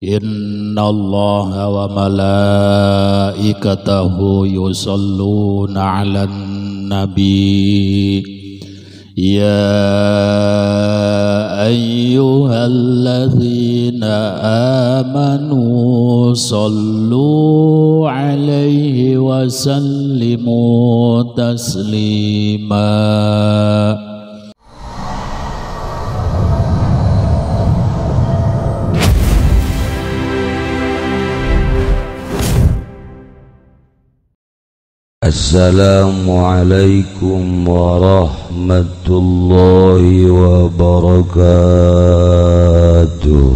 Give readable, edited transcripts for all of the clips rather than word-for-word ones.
Innallaha wa malaikatahu yusalluna 'alan nabi ya ayyuhalladzina amanu sallu 'alaihi wa sallimu taslima. Assalamualaikum warahmatullahi wabarakatuh.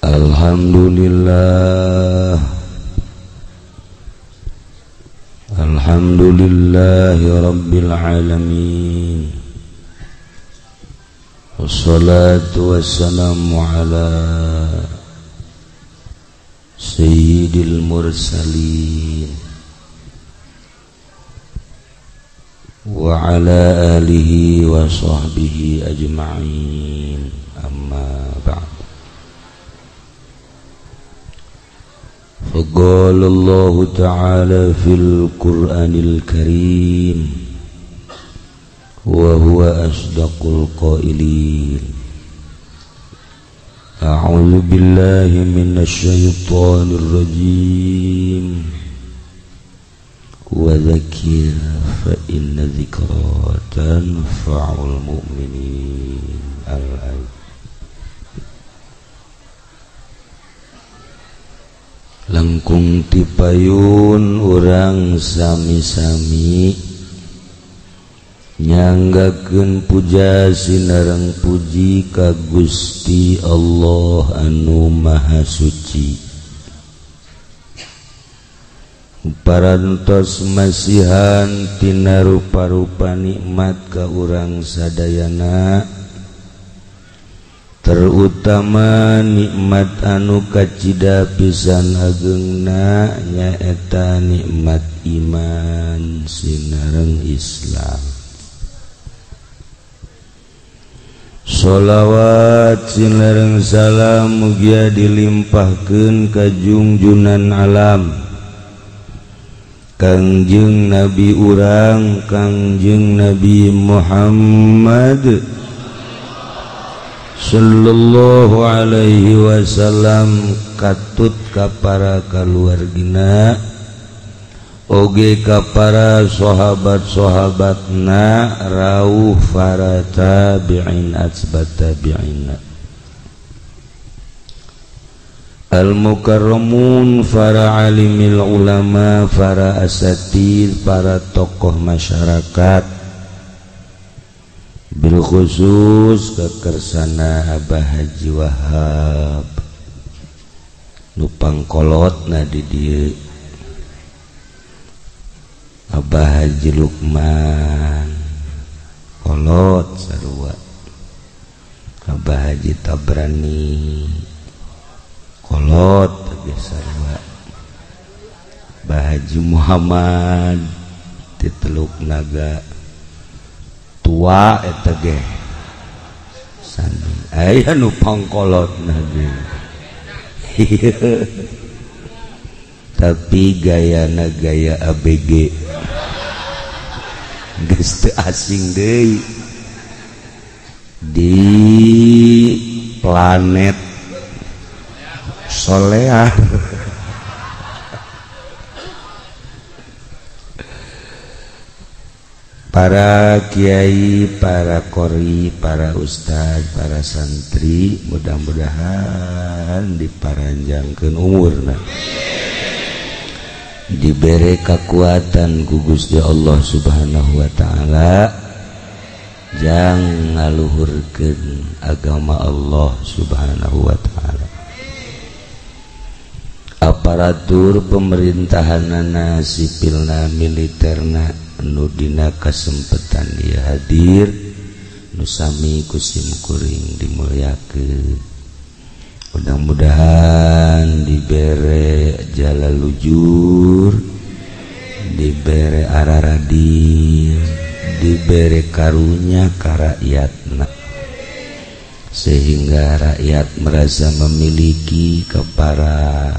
Alhamdulillah, alhamdulillahi rabbil alamin. Wassalatu wassalamu ala sayyidil mursalin wa ala alihi wa sahbihi ajma'in, amma ba'd. Faqala Allah ta'ala fil Qur'anil Karim wa huwa asdaqul qailin. A'udzu billahi minasy syaithanir rajim. Wa dzakir fa inna dzikra tanfa'ul mu'minin. Al-ayat. Langkung tipayun urang sami-sami nyanggakeun puja sinareng puji ka Gusti Allah anu Maha Suci. Parantos masihan tina rupa-rupa nikmat ka urang sadayana, terutama nikmat anu kacida pisan ageungna nyaeta nikmat iman sinareng Islam. Sholawat sinareng salam mugia dilimpahkeun ka junjunan alam, Kangjeng Nabi urang Kangjeng Nabi Muhammad sallallahu alaihi wasallam, katut ka para kaluargina oge ka para sahabat-sahabatna, rawuh para tabi'in atsbat tabi'in, al-mukarramun para alimil ulama, para asatid, para tokoh masyarakat, bil khusus kekersana Abah Haji Wahab nu pangkolotna di dieu, Abah Haji Lukman kolot sarua, Abah Haji Tabrani kolot teh sarua, Abah Haji Muhammad ti Teluk Naga tua eta ge sami aya nu pangkolotna ge tapi gayana gaya ABG geus teu asing deui di planet solear. Para kiai, para qori, para ustad, para santri, mudah-mudahan diparanjangkeun umurna, diberi kekuatan ku Gusti Allah Subhanahu wa taala, jang ngaluhurkeun agama Allah Subhanahu wa taala. Aparatur pemerintahanana, sipilna, militerna, anu dina kasempetan dia hadir, nu sami kusim kuring dimulyakeun. Mudah-mudahan dibere jalalujur, dibere araradir, diberi karunia ka rakyatna sehingga rakyat merasa memiliki kepada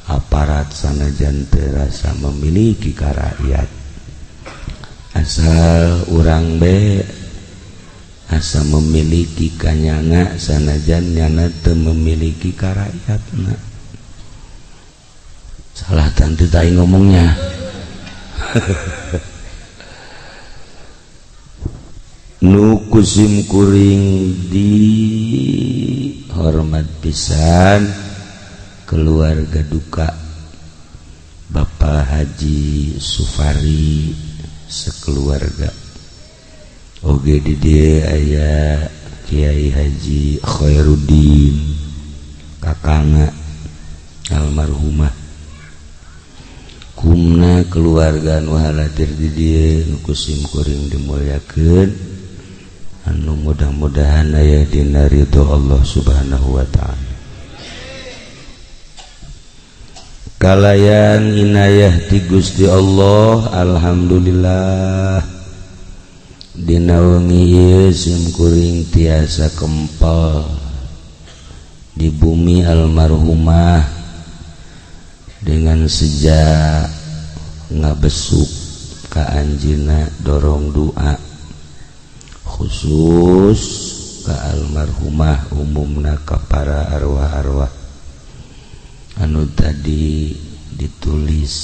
aparat sanajan terasa memiliki ka rakyat asal urang be asa memiliki kanyana sanajan nyana teu memiliki ka rakyatna. Salah tantu tai ngomongnya. Nu kusim kuring di hormat pisan keluarga duka Bapak Haji Sufari sekeluarga oge di dieu aya Kiai Haji Khairuddin kakangna almarhumah kumna keluarga nu halatir di dieu nu kusim kuring dimulyakeun anu mudah-mudahan aya dina ridho Allah Subhanahu wa taala. Kalayan inayah ti Gusti Allah alhamdulillah dina wengi ieu sim kuring tiasa kempal di bumi almarhumah dengan sejak ngabesuk ka anjeunna dorong doa khusus ka almarhumah umumna ka para arwah-arwah anu tadi ditulis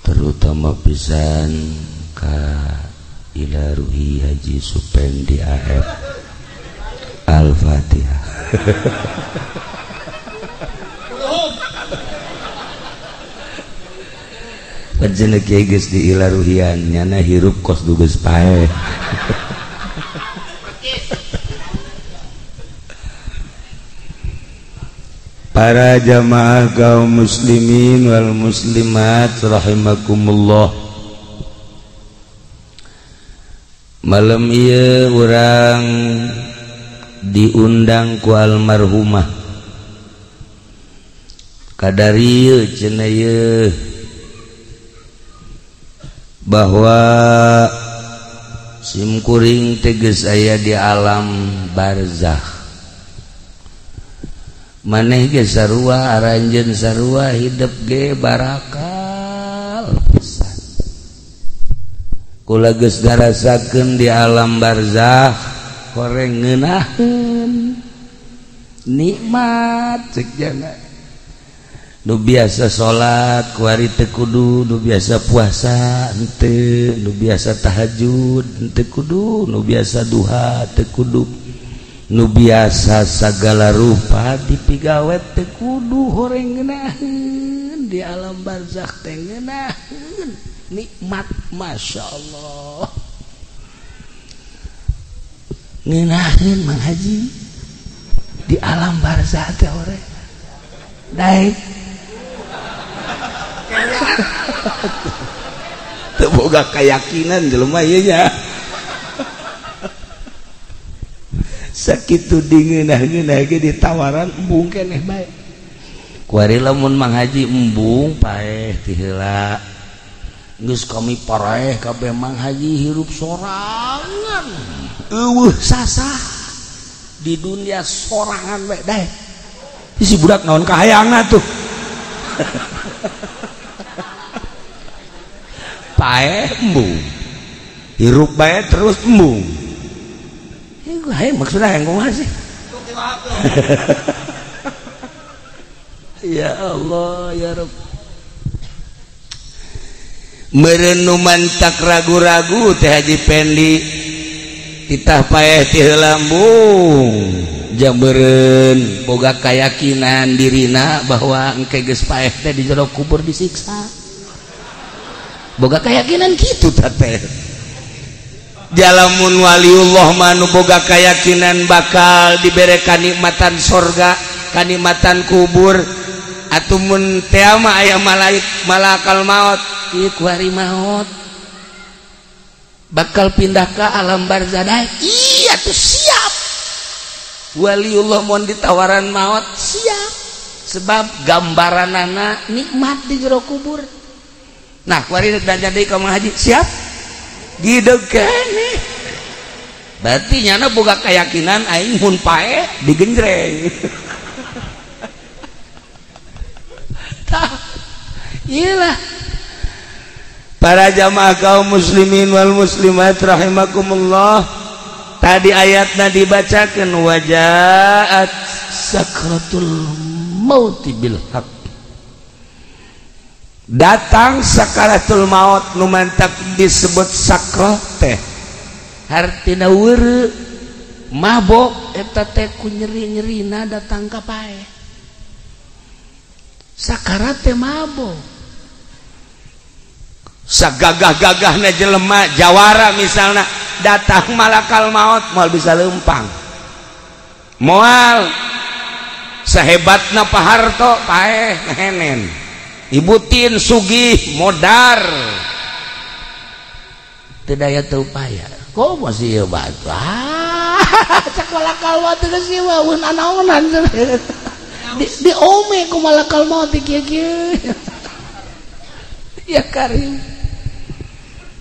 terutama pisan ka ila ruhi Haji Supendi AF Al-Fatihah. Panjenengan kiai geus di ila ruhian nyana hirup kos dugeus pae. Para jamaah kaum muslimin wal muslimat rahimakumullah. Malam ieu urang diundang ku almarhumah kadarieu cenah ieu bahwa sim kuring teges aya di alam barzakh maneh ge sarua aranjeun sarua hidup ge barakal pisan kula geus ngarasakeun di alam barzakh koreng ngeunaheun nikmat ceuk jana nu biasa salat kuari teu kudu nu biasa puasa henteu nu biasa tahajud henteu kudu nu biasa duha teu kudu nu biasa sagala rupa dipigawet teu kudu horeng ngeunaheun di alam barzakh teh ngeunaheun nikmat masyaallah ngeunaheun Mang Haji di alam barzakh teh horeng daek teu boga keyakinan jelema ieu nya sakitu dingeunah-ngeunah ge ditawaran embung keneh bae kuari lamun Mang Haji embung paeh ti heula geus kami paraeh kabeh Mang Haji hirup sorangan eueuh sasah di dunia sorangan we daek si budak naon kahayangna tuh paeh embung hirup bae terus embung ieu hae maksudna yang kumaha sih ya Allah ya Rabb meureun nu mantak ragu-ragu teh Haji Pendi titah paeh ti heula embung jameureun boga keyakinan dirina bahwa engke geus paeh teh di jero kubur disiksa boga keyakinan kitu teh jalamun waliullah manu boga keyakinan bakal dibere kanikmatan sorga kanikmatan kubur atumun teh mah aya malakal maut ieu kuari maut bakal pindah ke alam barzakh iya tuh siap waliullah mun ditawaran maut siap sebab gambaranana nikmat di jero kubur Nah kuari dan jadi kamu haji siap dideugkeun berarti nyana boga keyakinan aing mun pae digenjreng tah iyalah para jamaah kaum muslimin wal muslimat rahimakumullah tadi ayatna dibacakeun wajaat sakratul mauti bil haq datang sakaratul maut nu mantap disebut sakrat teh hartina weureu mabok eta teh ku nyeri-nyerina datang ka pae sakarat teh mabok sagagah-gagahna jelema jawara misalna datang malakal maut moal bisa leumpang moal sahebatna paharto paeh ngahenen ibutin sugih modar teu daya teu upaya kok masih batu cak malakal maut geus ieu mah mun anaonan di ome ku malakal maut kieu-kieu ya karim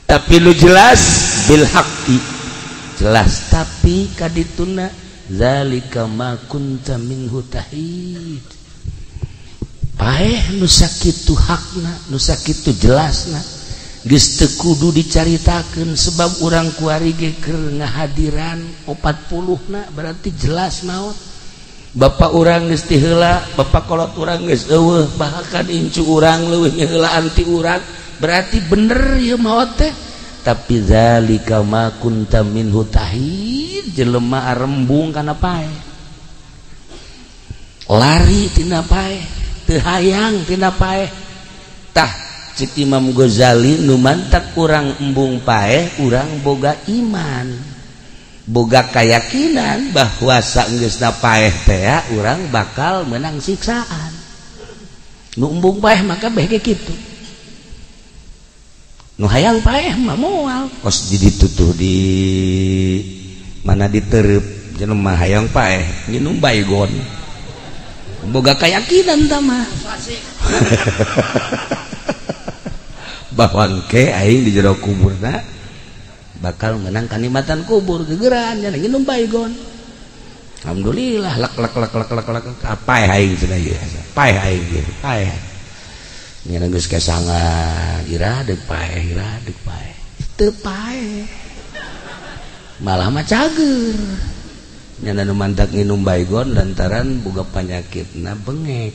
tapi lu jelas bil haqqi jelas tapi kadituna zalika ma kunta minhu tahid paeh nu sakitu hakna nu sakitu jelasna geus teu kudu dicaritakeun sebab urang kuari ge keur ngahadiran 40na berarti jelas naon bapak urang geus ti heula bapak kolot urang geus eueuh bahkan incu urang leuwih ngeheulaan ti urang berarti bener ya maot teh tapi zalika ma kunta minhu tahid jelema arembung kana pae lari tina pae teu hayang tina pae tah cik Imam Ghazali nu mantak urang embung pae urang boga iman boga keyakinan bahwa saenggeusna paeh teh urang bakal menang siksaan nu embung paeh maka beh kitu nu hayang paeh mah moal kos ditutuh di mana ditereup jelema hayang paeh nginum baygon boga keyakinan tah mah bahwa engke aing di jero kuburna bakal menang kanikmatan kubur gegeran nya nginum baygon alhamdulillah lak paeh aing cenah ieu paeh aing ieu paeh nya geus kesangan ira deuk paeh teu paeh malah mah cager nya nu mantak nginum baygon lantaran boga panyakitna bengek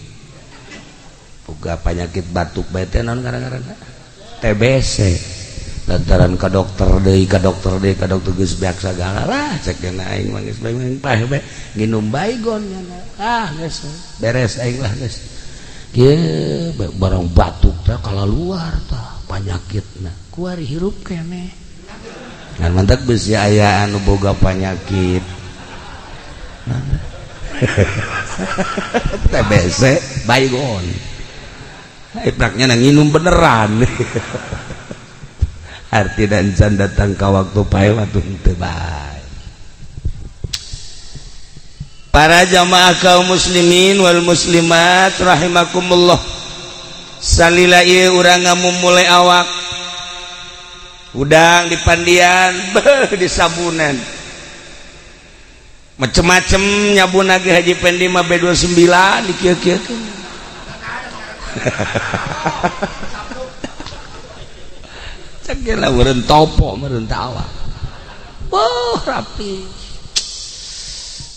boga panyakit batuk bae teh naon ngaran-ngaranna TBC lantaran ka dokter deui geus beak sagala lah cek dina aing mah geus bae paeh bae nginum baygon nya geus beres aing lah geus kieu barang batuk teh kalaluar tah panyakitna kuari hirup keneh ngan mantak geus aya anu boga panyakit TBC baygon ipraknya nginum beneran arti dan can datang ka waktu pae waktu teu bae para jamaah kaum muslimin wal muslimat rahimakumullah salila ieu urang ngamumule awak udang di pandian di sabunan macem-macem nyabun lagi Haji Pendi mah B29 dikieu-kieukeun cek lah meureun topo meureun tawa rapi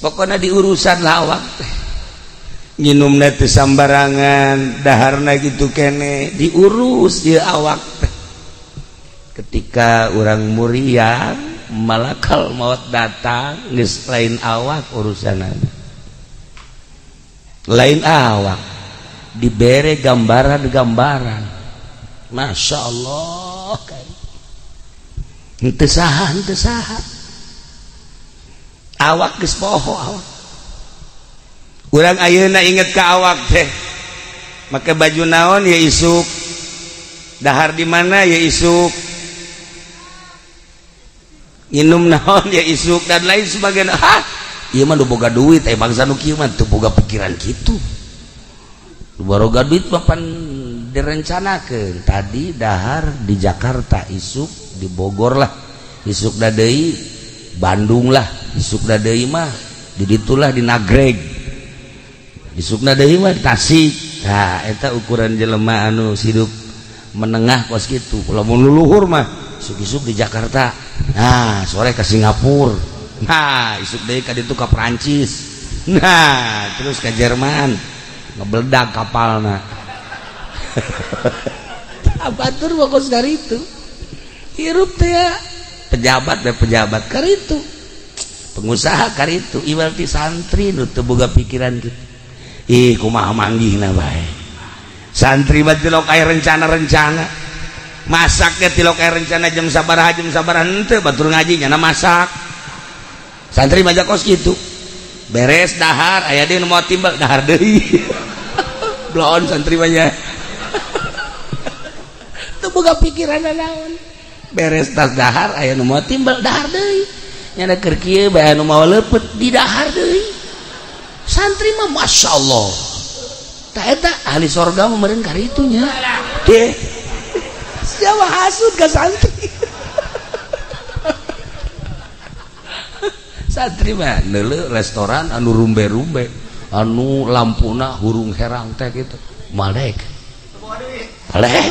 pokoknya di urusan lawak teh nginumna teu sambarangan daharna gitu kene diurus ieu awak teh ketika urang muriang malakal maut datang geus lain awak urusanna lain awak dibere gambaran-gambaran Masya Allah kan henteu saha awak geus poho awak urang ayeuna inget ka awak teh make baju naon ya isuk dahar di mana ya isuk nginum naon ya isuk dan lain sebagainya ieu mah nu boga duit bangsa nu kieu mah teu boga pikiran kitu nu boga duit mah pan direncanakeun tadi dahar di Jakarta, isuk di Bogor lah, isuk da deui Bandung lah, isuk da deui mah di ditulah di Nagreg, isukna deui mah di Tasik. Nah eta ukuran jelema anu hidup menengah kos kitu. Lamun luluhur mah isuk-isuk di Jakarta, nah sore ke Singapura, nah isuk deui ka ditu ka Perancis, nah terus ke Jerman ngebeledak kapalna. Abatur fokus dari itu hirup teh ya pejabat dan pejabat karitu pengusaha karitu iwal ti santri nu teu boga pikiran kitu. Ih kumaha manggihna bae santri mah teu aya rencana-rencana masak ge teu aya rencana jam sabaraha henteu batur ngaji nya masak. Santri mah kos kitu beres dahar aya deui nu mau timbal dahar deui. Bloon santri mah nya teu boga pikiran naon. Beres tas dahar aya nu mau timbal dahar deui nya keur kieu bae anu mau leupeut di dahar deui. Santri mah masyaallah tah eta ahli sorga mah meureun karitu nya deh siapa hasud ka santri. Santri mah neuleuh restoran anu rumbe-rumbe anu lampuna hurung herang teh kitu maldek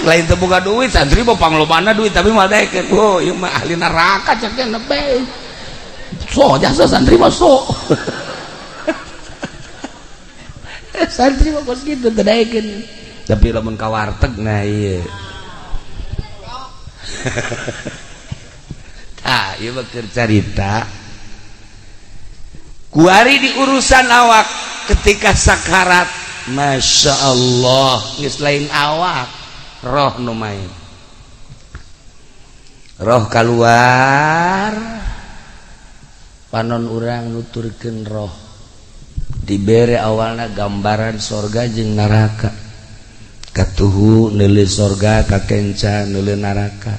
lain teu boga duit. Santri mah panglobana duit tapi maldek oh ieu mah ahli neraka cek teh nebe so jasa santri mah so. Santri mah kos kitu teu daekeun tapi lamun ka warteg nah ieu tah ieu mah keur carita kuari di urusan awak ketika sakarat. Masya Allah geus lain awak roh nu main roh keluar panon urang nuturkeun roh dibere awalna gambaran sorga jeung neraka katuhu neuleuh sorga kakenca neuleuh neraka.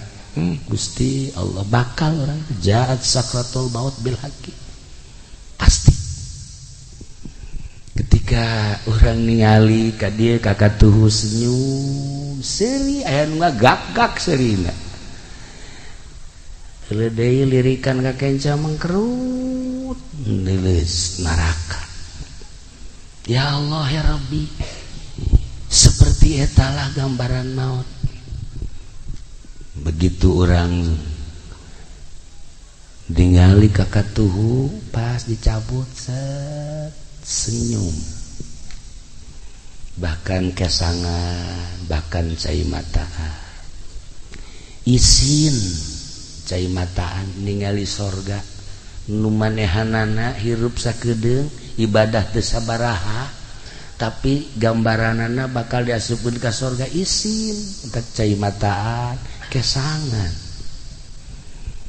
Gusti Allah bakal orang jaat sakratul maut bil haqi pasti ketika orang ningali ka dieu ka katuhu senyum seuri aya nu ngagak-gak seurina heuleuh deui lirikan ka kenca mangkerut neuleuh neraka. Ya Allah ya Rabbi seperti etalah gambaran maut. Begitu orang ningali ka katuhu pas dicabut set senyum bahkan kesangan bahkan cai mataan isin cai mataan ningali sorga nu manehanana hirup sakedeung ibadah teu sabaraha tapi gambaranana bakal diasupkeun ka sorga isin entek cai mataan kesangan.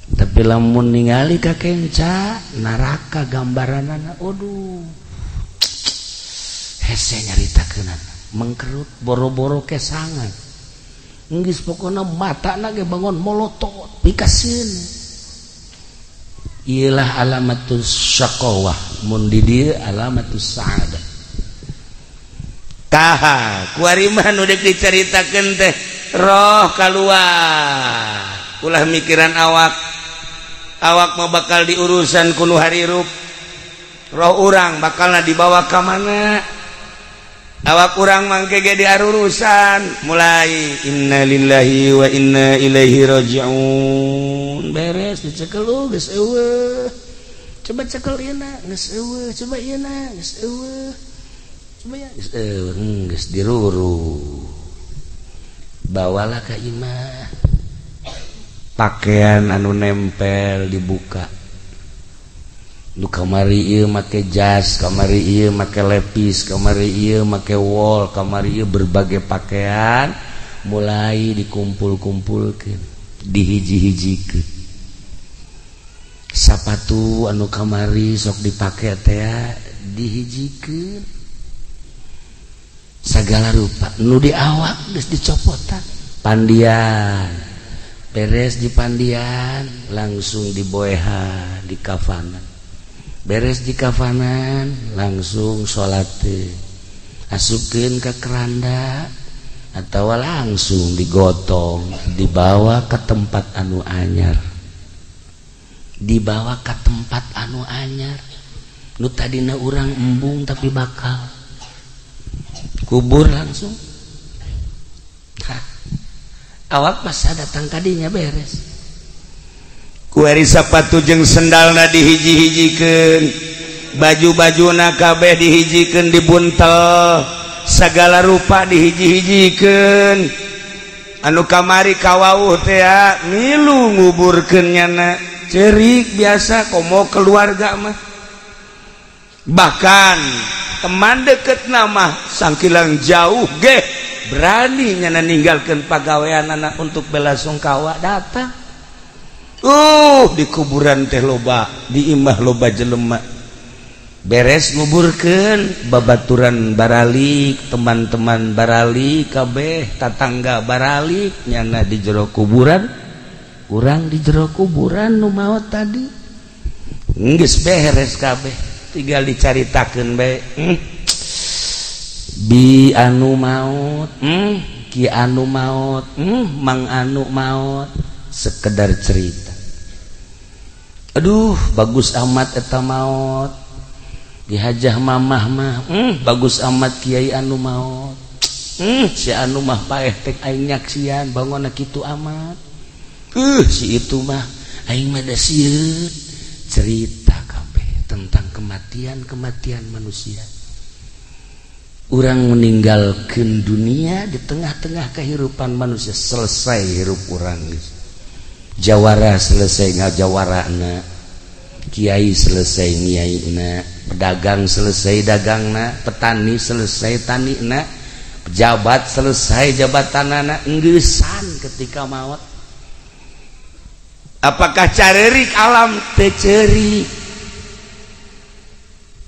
Tapi lamun ningali ka kenca neraka gambaranana aduh hese nyaritakeunana mengkerut boro-boro kesangan geus pokona matana ge bangun molotot pikaseun. Iyalah alamatus syaqawah mun di dieu alamatus sa'adah. Taha kuari mah nu deuk dicaritakeun teh roh kaluar ulah mikiran awak mah bakal diurusan kuno harirup roh urang bakalna dibawa ka mana awak urang mangke ge diarurusan mulai innalillahi wa inna ilaihi rajiun beres dicekel geus eueuh coba cekel ieu na geus eueuh coba ieu na geus eueuh coba ya geus eueuh geus diruru bawalah ka imah pakaian anu nempel dibuka nu kamari ieu make jas kamari ieu make lepis kamari ieu make wol kamari ieu berbagai pakaian mulai dikumpul-kumpulkeun dihiji-hijikeun sapatu anu kamari sok dipake teh dihijikeun sagala rupa nu di awak geus dicopotan pandian beres di pandian langsung diboeha di kafanan beres di kafanan langsung sholat asupkeun ka keranda atau langsung digotong dibawa ke tempat anu anyar, dibawa ke tempat anu anyar nu tadina urang embung tapi bakal kubur langsung. Awak masa datang kadinya beres kuari sapatu jeung sendalna dihiji-hijikeun, baju-bajuna kabeh dihijikeun dibuntel, segala rupa dihiji-hijikeun, anu kamari kawauh teh milu nguburkeun nyana cerik biasa komo keluarga mah, bahkan teman deket nama sangkilang jauh ge berani nyana ninggalkeun pagawean anak untuk belasungkawa datang. Di kuburan teh loba, di imah loba jelema. Beres nguburkeun babaturan baralik, teman-teman baralik kabeh, tatangga baralik nyana di jero kuburan. Urang di jero kuburan nu maot tadi. Geus beres kabeh, tinggal dicaritakeun bae. Bi anu maut, ki anu maut, mang anu maut, sekedar cerita. Aduh bagus amat eta maut, dihajah mamah mah, bagus amat kiai anu maut, si anu mah paeh tek aing nyaksian bangona kitu amat, si itu mah aing mah da sieun, cerita kabeh tentang kematian manusia. Urang meninggalkan dunia di tengah-tengah kehidupan manusia, selesai hirup urang. Jawara selesai ngajawarana, kiai selesai niaina, pedagang selesai dagangna, petani selesai tanina, pejabat selesai jabatanana, enggesan ketika maut. Apakah carerik alam teu ceurik?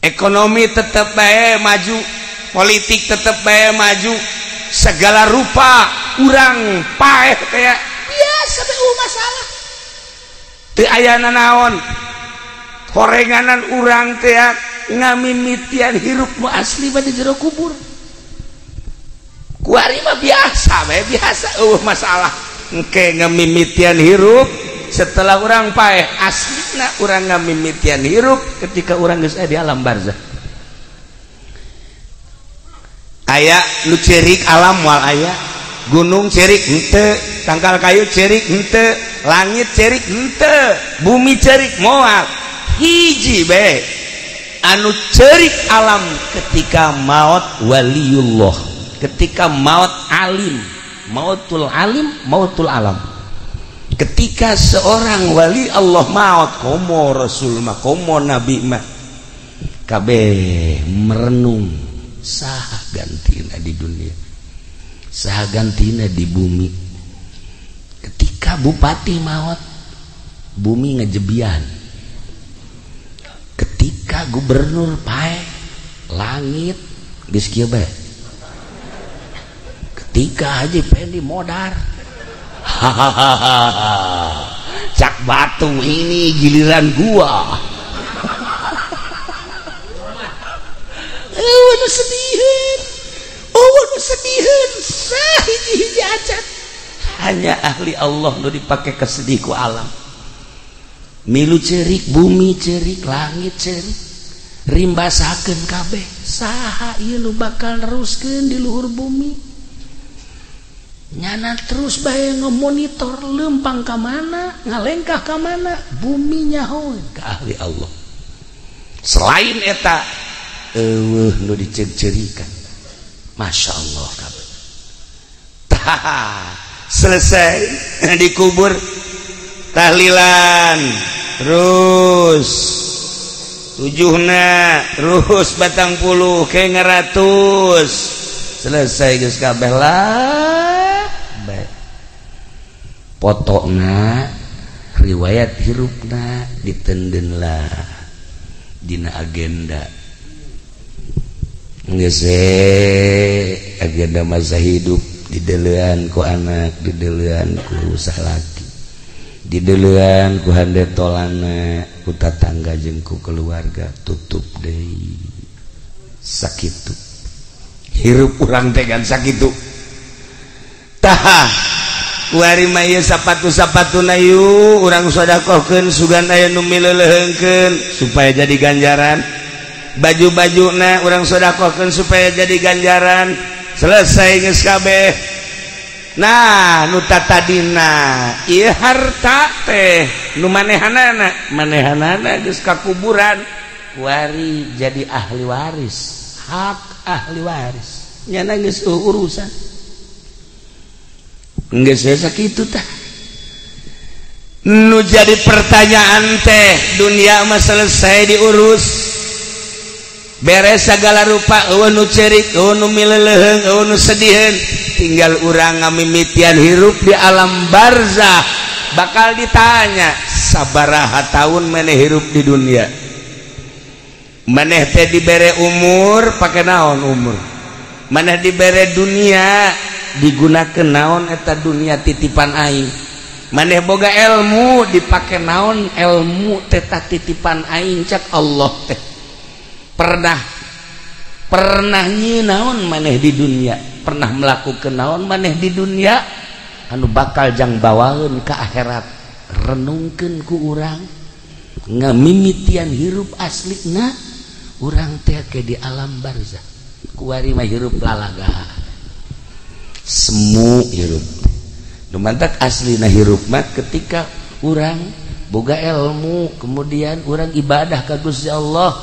Ekonomi tetep bae maju, politik tetap bae maju, segala rupa urang paeh kayak biasa bae masalah teu aya naon, korenganan urang teh ngamimitian hirup nu asli bade jero kubur. Kuari mah biasa bae, biasa masalah engke ngamimitian hirup setelah urang paeh, aslina urang ngamimitian hirup ketika urang geus di alam barzah. Aya nu cerik alam moal aya, gunung cerik henteu, tangkal kayu cerik henteu, langit cerik henteu, bumi cerik moal. Hiji bae anu cerik alam ketika maut waliullah, ketika maut alim, mautul alim, mautul alam. Ketika seorang wali Allah maut, komo rasul mah, komo nabi mah kabeh merenung saha gantina di dunia, saha gantina di bumi. Ketika bupati maut, bumi ngejebian. Ketika gubernur pae, langit geus kieu bae. Ketika Haji Pendi modar, cak batu ini giliran gua. Nu sediheun, nu sediheun, sahiji-hiji acan. Hanya ahli Allah nu dipake kesedih ku alam. Milu cerik, bumi cerik, langit cerik, rimbasakeun kabeh. Saha ieu nu bakal neruskeun di luhur bumi? Nyana terus bae ngemonitor lempang ka mana, ngalengkah ka mana, bumi nyahoeun ka ahli Allah. Selain eta nu dicerik-cerikan, Masya Allah kabeh. Selesai dikubur, tahlilan terus tujuhna terus batang puluh ke ngeratus, selesai geus kabeh lah bae. Potona riwayat hirupna ditenden lah dina agenda. Geus agenda masa hidup didelean ku anak, didelean ku salaki, didelean ku handetolana, ku tatangga jeung ku keluarga, tutup deui sakitu. Hirup urang teh kan sakitu. kuari mah ieu sapatu-sapatuna yu urang sedekahkeun sugan aya nu milelehengkeun supaya jadi ganjaran. Baju-bajuna urang sedekahkeun supaya jadi ganjaran. Selesai geus kabeh. Nah, nu tatadina ieu harta teh nu manehanana geus ka kuburan kuari jadi ahli waris, hak ahli waris. Nyana geus urusan. Geus sakitu tah. Nu jadi pertanyaan teh dunia mah selesai diurus. Beres segala rupa eueuh nu ceurik, eueuh nu mileleheung, eueuh nu sediheun, tinggal urang ngamimitian hirup di alam barzah. Bakal ditanya, sabaraha taun maneh hirup di dunia? Maneh teh dibere umur pake naon umur? Maneh dibere dunia digunakeun naon eta dunia titipan aing? Maneh boga ilmu dipake naon ilmu teh titipan aing cak Allah teh. Pernah nyi naon maneh di dunia, pernah melakukan naon maneh di dunia anu bakal jang bawaeun ka akhirat. Renungkeun ku urang ngamimitian hirup aslina urang teh ke di alam barzah. Kuari mah hirup lalaga semu hirup nu mantak aslina hirup mah ketika urang boga ilmu kemudian urang ibadah ka Gusti Allah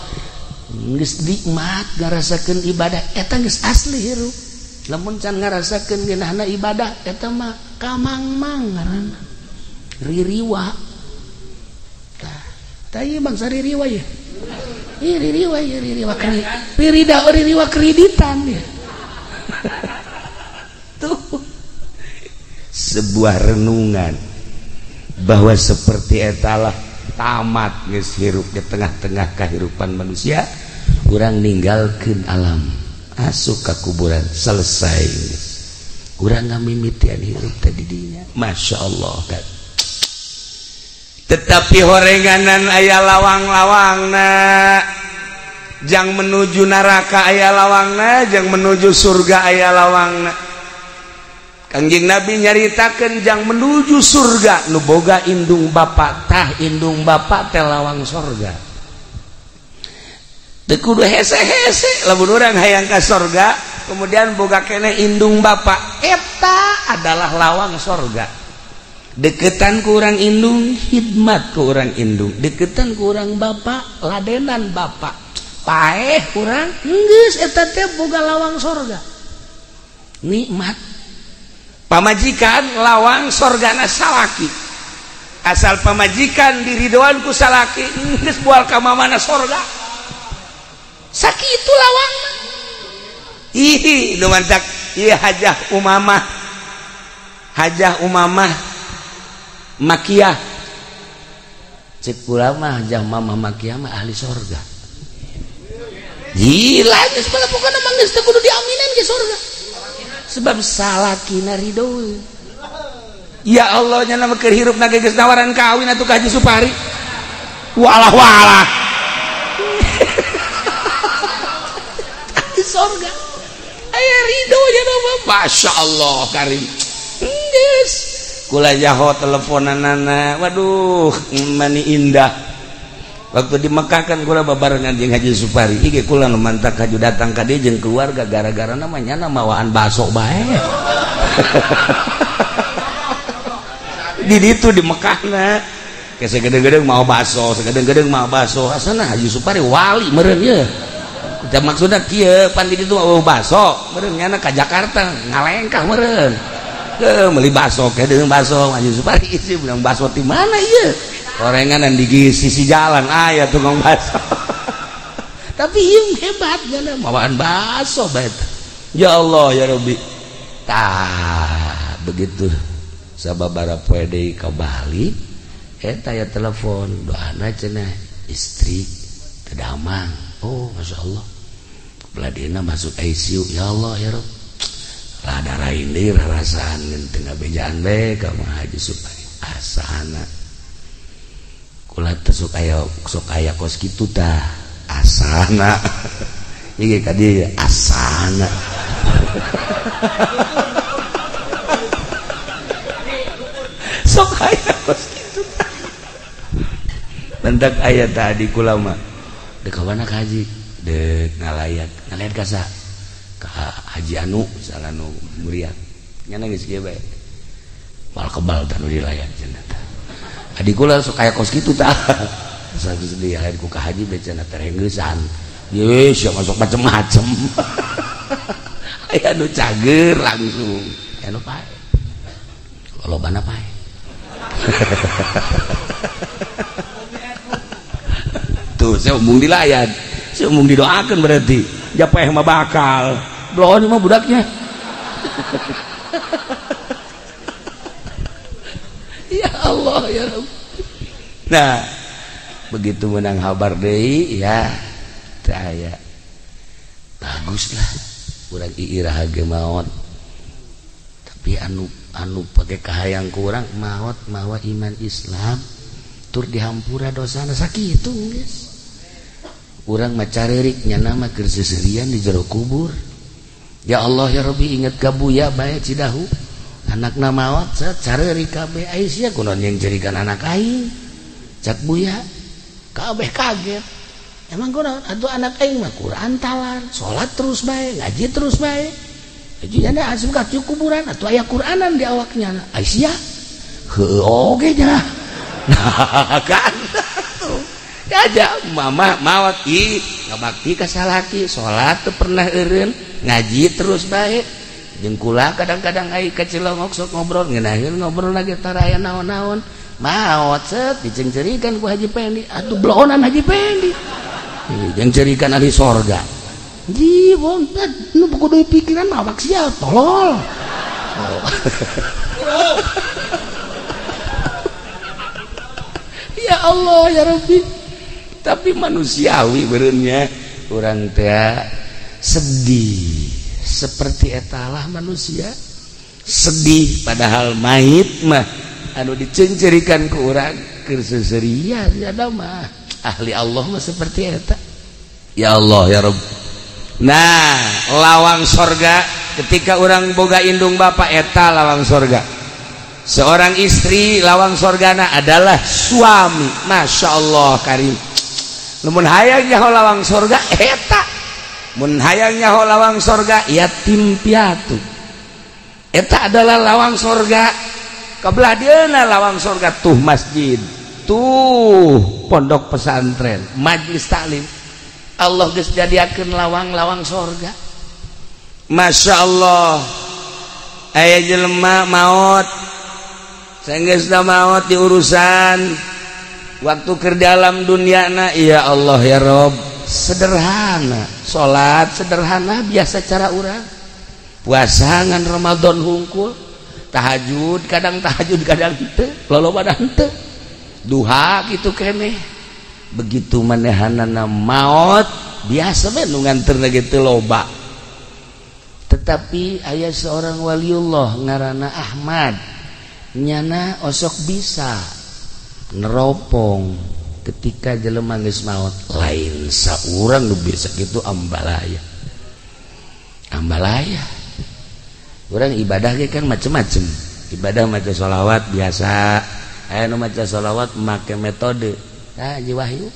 geus nikmat ngarasakeun ibadah eta geus asli hirup. Lamun can ngarasakeun geunahna ibadah eta mah kamangmang ngaranna ririwa. Tah ieu bangsa ririwa ya. Ieu ririwa kreditan ya. Tuh sebuah renungan bahwa seperti etalah tamat geus hirup di tengah-tengah kehidupan manusia, urang ninggalkeun alam asup ka kuburan selesai geus. Urang ngamimitian hirup tadi dinya. Masyaallah kan. Tetapi horenganan aya lawang-lawangna, jang menuju neraka aya lawangna, jang menuju surga aya lawangna. Kangjeng Nabi nyaritakeun jang menuju surga nu boga indung bapa tah indung bapa teh lawang surga. Teu kudu hese-hese lamun urang hayang ka surga kemudian boga keneh indung bapa eta adalah lawang surga. Deketan ku urang indung khidmat ku urang indung, deketan ku urang bapa ladenan bapa paeh urang geus eta teh boga lawang surga. Nikmat pamajikan lawang sorgana salaki, asal pamajikan diridoan ku salaki geus moal ka mamana sorga sakitu lawangna. Ih nu mantak ieu Hajah Umamah Makiyah cek kula mah Hajah Umamah Makiyah mah ahli sorga. Gila geus pokona mah geus teu kudu diaminan ke sorga sebab salakina ridho. Ya Allah nya nama keur hirup na geus nawaran kawin atuh ka Haji Supari. Walah di surga aya ridho nya nama masyaallah karim. Geus kula jaho teleponanana waduh mani indah. Waktu di Mekah kan kula babarengan jeung Haji Supari ieu kula nu mantak haju datang ka dieu jeung keluarga gara-gara namanya mawaan baso bae. Di ditu di Mekahna ke segede-gede mau baso, segede-gede mau baso. Asana Haji Supari wali meureun ye. Kita maksudna kieu pan di ditu mau baso, meureun nyana ka Jakarta ngalengkah meureun. Meuli baso ke deung baso Haji Supari isi bilang baso di mana ieu? Gorengan di sisi jalan aya tukang baso. Tapi ieu hebat gana mawaan baso bae. Ya Allah ya Rabbi. Tah begitu sababaraha poe deui ka Bali eta ya telepon doana cenah istri tedamang. Oh masyaallah. Beladina masuk ICU. Ya Allah ya Rabb. Rada rain deui rasaan teu ngabejaan bae ka Haji Supari. Asana kula teh sok aya kos kitu tah asana ieu ka dieu asana aya kos kitu mentak aya tadi kulama dek kawana ka haji dek ngalayat kasa ka haji anu salah nu muriat nya geus kieu bae mal kebal tanu dilayat cenah tah adi kula sok aya kos kitu tah sanes deui aya ku ka haji bae cenah terengeusan ye sia masuk macem-macem aya nu cager langsung anu pae lobana pae tuh saya umum dilayat saya umum didoakan berarti japeh mah bakal belum mah budaknya ya Allah ya Rabb. Nah begitu menang habar deui ya saya baguslah urang iirah ge maot tapi anu pakai kahayang kurang maot mawa iman Islam tur dihampura dosana sakitu geus urang mah carerik nya nama keur seserian di jero kubur ya Allah ya Rabbi inget ka buya bae Cidahu anakna maot carerik kabeh Aisyah kunaon yang jerikan anak aing cak buya kabeh kaget emang kunaon atuh anak aing mah Quran talar salat terus bae ngaji terus bae jadi anda asup ka kuburan atau aya Quranan di awaknya Aisyah heuh oge nya nah kan aja mama maot ih ngabakti ka salaki salat teu pernah eureun ngaji terus bae jeung kula kadang-kadang ai ka Cilongok sok ngobrol ngeunaheun ngobrol lagi tara aya naon-naon maot set dicengcerikeun ku Haji Pendi atuh blohonan Haji Pendi jeung cerikan ahli sorga jibon nu kudu pikiran mah awak sia tolol ya Allah ya Rabbi tapi manusiawi bereunnya urang teh sedih seperti etalah manusia sedih padahal mayit mah anu dicencerikan ku urang keur seserian nya mah ahli Allah mah seperti eta ya Allah ya Rabb. Nah lawang sorga ketika orang boga indung bapak eta lawang sorga seorang istri lawang sorgana adalah suami Masya Allah karim mun hayang nyaho lawang sorga eta mun hayang nyaho lawang sorga yatim piatu eta adalah lawang sorga kabelah dieuna lawang sorga tuh masjid tuh pondok pesantren majlis taklim Allah geus jadiakeun lawang-lawang sorga Masya Allah aya jelema maot sanggeusna maot di urusan waktu keur dalam duniana ya Allah ya Rob sederhana salat sederhana biasa cara urang puasa ngan Ramadan hungkul tahajud kadang teu loloba henteu duha kitu keneh begitu manehanana maut biasa bae nu nganterna kitu loba tetapi aya seorang waliullah ngaranna Ahmad nyana osok bisa neropong ketika jelema geus maot lain saurang nu bisa kitu ambalaya urang ibadah ge kan macem-macem ibadah maca sholawat biasa aya nu maca sholawat make metode tah Haji Wahyu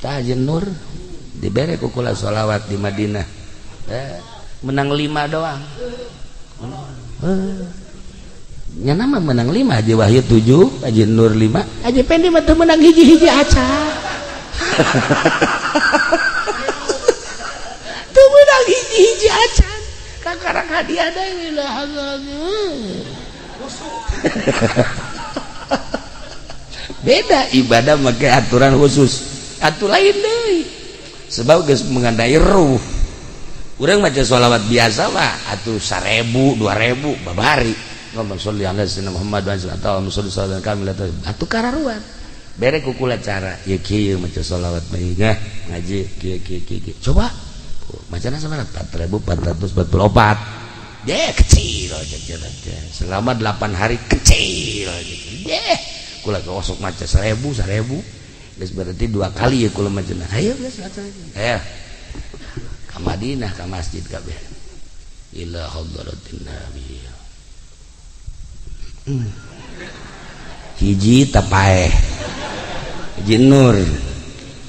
tah Haji Nur dibere ku kula sholawat di Madinah menang 5 doang nya nama menang 5 Haji Wahyu 7 Haji Nur 5 Haji Pendi mah teu menang hiji-hiji acan teu menang hiji-hiji acan kakarang hadiah deui lah beda ibadah make aturan khusus atuh lain deui sebab geus mengandai ruh urang maca sholawat biasa mah atuh 1000 2000 babari ngomong sholli ala sayyidina Muhammad wa sallallahu alaihi wasallam atuh kararuan bere ku kula cara ya kieu maca sholawat bae ngaji kieu coba macana sabaraha 4444 kecil aja selama 8 hari kecil aja kula kosok maca 1000 geus berarti 2 kali ya kula macana ayo geus ayo ka Madinah ka masjid kabeh ila hadratin nabi hiji tapaeh hiji nur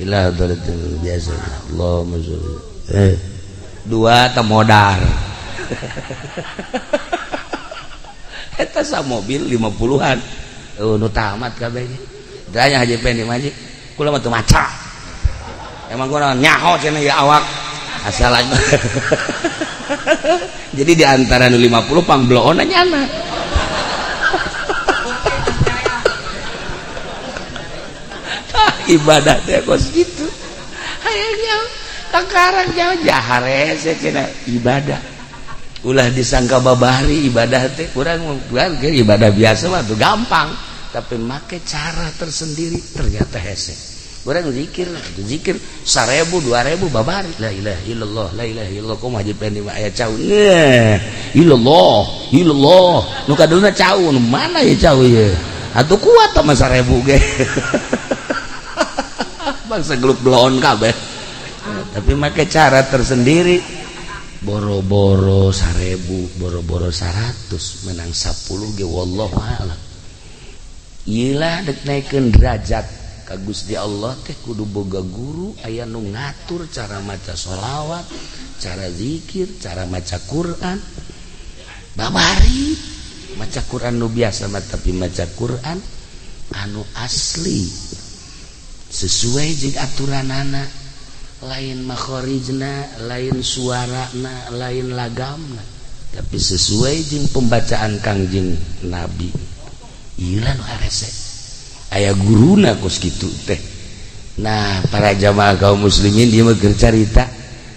ilah itu biasa Allahumma sholli dua temodar eta sa mobil 50-an nu tamat kabeh daya haji pendi maji kula mah teu maca emang gua nyaho cenah ya awak asal aja jadi di antara nu 50 pangbloon nyana ibadah teh kos gitu hayangnya kakarang jauh jahare cenah ibadah ulah disangka babari ibadah teh urang bukan ibadah biasa mah tuh gampang tapi make cara tersendiri ternyata hese urang zikir 1000 2000 babari la ilaha illallah la ilaha illallah kumaha haji pendi mah aya caun illallah nu kaduna caun mana ya caun ye atuh kuat mah 1000 ge bangsa gelut bloon kabeh tapi make cara tersendiri boro-boro 1000 boro-boro 100 menang 10 ge wallahu a'lam iyalah dek naikeun derajat ka Gusti Allah teh kudu boga guru aya nu ngatur cara maca sholawat cara zikir cara maca Quran babari maca Quran nu biasa mah tapi maca Quran anu asli sesuai jeung aturanana lain makhorijna lain suarana lain lagamna tapi sesuai jeung pembacaan Kangjeng Nabi ieu nu arese aya guruna kos kitu teh nah para jamaah kaum muslimin ieu mah keur carita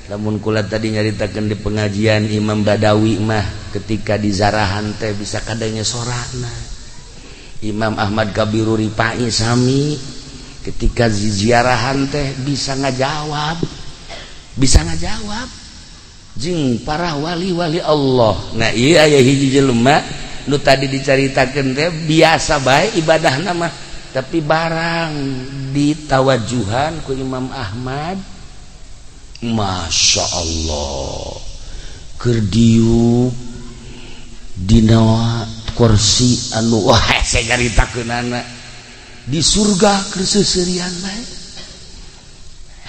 lamun kula tadi nyaritakeun di pengajian Imam Badawi mah ketika di Zarahan teh bisa kadanya sorana Imam Ahmad Kabiru Rifai sami ketika ziarahan teh bisa ngajawab jeung para wali-wali Allah nah iya aya hiji jelema nu tadi dicaritakeun teh biasa bae ibadahna mah tapi barang ditawajuhan ku Imam Ahmad Masya Allah keur diuk dina kursi anu wah saya caritakeunana di surga kerseserian bae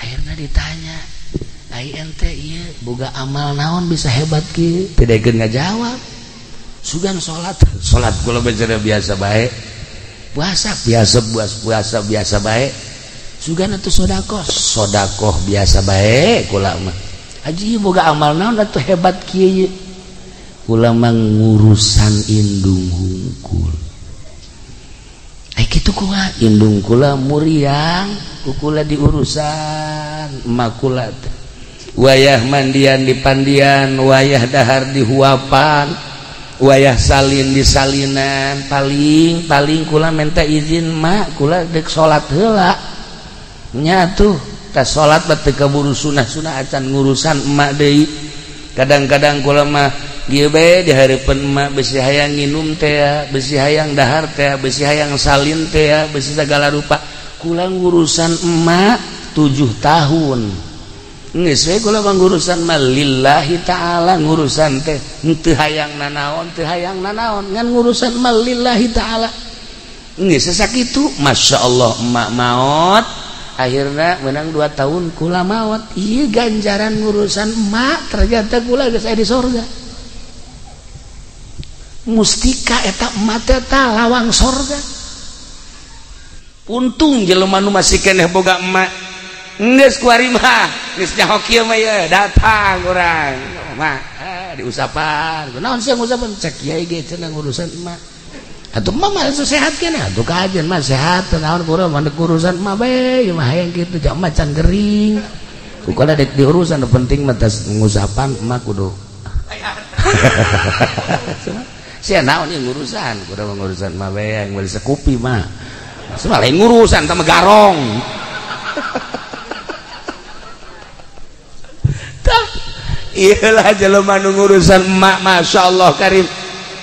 akhirnya ditanya ai ente ieu boga amal naon bisa hebat kieu teu daekeun ngajawab sugan salat kula bener biasa bae puasa biasa bae sugan atuh sedekah biasa bae kula mah haji boga amal naon atuh hebat kieu kula mah ngurusan indung hungkul kitu kumaha indung kula muriang kukula diurusan emak kula wayah mandian di pandian wayah dahar di huapan wayah salin di salinan paling kula minta izin mak kula dek salat heula nya tuh tas salat teh kaburu sunah acan ngurusan emak deui kadang-kadang kula mah ieu bae di hareupeun emak besi hayang nginum teh besi hayang dahar teh besi hayang salin teh besi segala rupa kula ngurusan emak 7 tahun geus we kula ngurusan mah lillahi taala ngurusan teh teu hayang nanaon ngan ngurusan mah lillahi taala geus sakitu masyaallah emak maot akhirna menang 2 tahun kula maot ieu ganjaran ngurusan emak ternyata kula geus aya di surga mustika eta emak teh lawang sorga untung jelema nu masih keneh boga emak geus kuari mah geus nyaho kieu mah ye datang urang mah diusapan naon sih ngusapan cek kiai ge cenah ngurusan emak atuh emak mah sehat keneh atuh kajen mah sehat naon kurang mah urusan emak bae mah hayang kitu jak macan gering kukala dek diurusan penting mah tas ngusapan emak kudu sia naon ieu ngurusan kudu ngurusan mah bae yang beli sekupi mah semua lain ngurusan sama garong tah iyalah jelema nu ngurusan emak masyaallah karim